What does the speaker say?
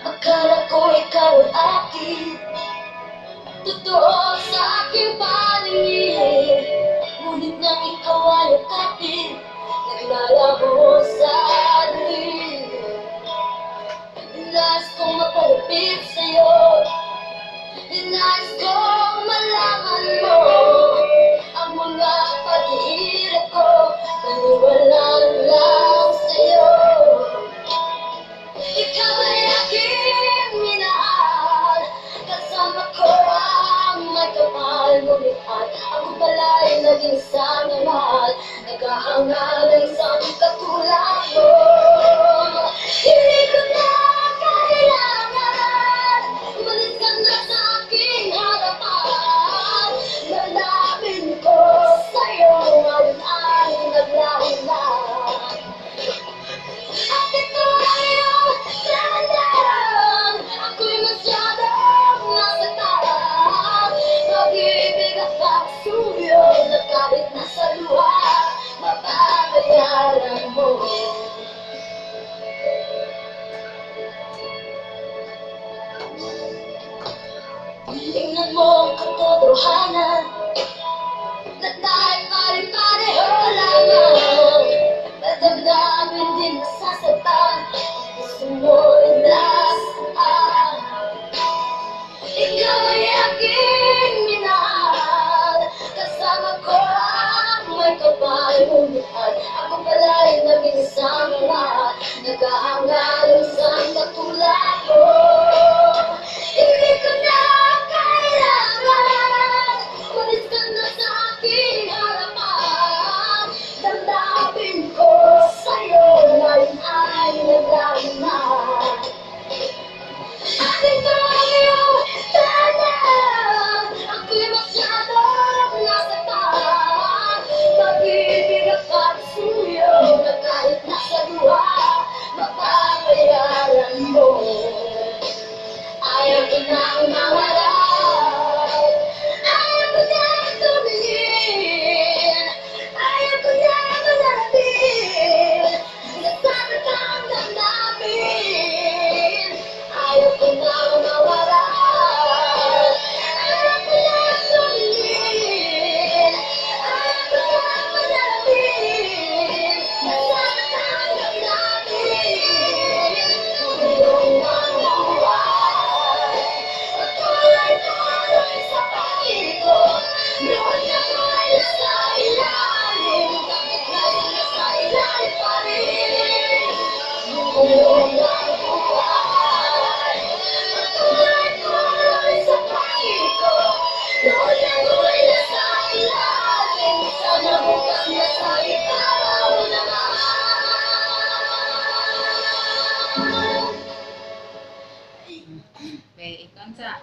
Akala ko ikaw ay akin, totoo sa aking paningin. Ngunit nang ikaw ay akapin, naglalaho sa dilim. Nais kong mapalapit sa'yo, nais kong malaman mo ang mga paghihirap ko, maniwala lang sa'yo. Ikaw ay aking minahal, kasama ko ang may kapal. Ngunit ako pala'y naging sangamal, naghahangal ng isang katulad mo. Hindi ko na kailangan, umalis ka na sa aking harapan. Lalapin ko sa'yo, ngayon ay naglaho na. At ito ang iyong tandaan, ako'y masyadong nasaktan. Pag-ibig at pagsuyo na kahit nasa luha, mapapayaran mo. Tingnan mo ang katotohanan, na tayo pare-pareho lamang. Madamdamin din nasasaktan, gusto mo inasaan. Ikaw ay aking minahal, kasama ko ang may kapal. Ngunit ako pala'y naging isang mahal, naghahangal ng isang katulad mo. Hindi ko na kailangan, umalis ka na sa aking harapan. Damdamin ko sa'yo, ngayon ay naglaho na. At ito ang iyong tandaan, ako'y masyadong nasaktan. Pag-ibig at pagsuyo na kahit nasa luha, mapapayaran mo. Ayaw ko nang mawalay, ayaw ko nang tumingin, ayaw ko nang manapin, nasakit ang damdamin. Ayaw ko nang mawalay, ayaw ko nang tumingin, ayaw ko nang manapin, nasakit ang damdamin. Tulong ang buhay, patuloy-tuloy sa pag-ikot. Noon ako'y nasa ilalim, bakit ngayon nasa ilalim pa rin? Tulong ang buhay, patuloy-tuloy sa pag-ikot. Noon ako'y nasa ilalim, sana bukas nasa ikaw naman. Về con dạ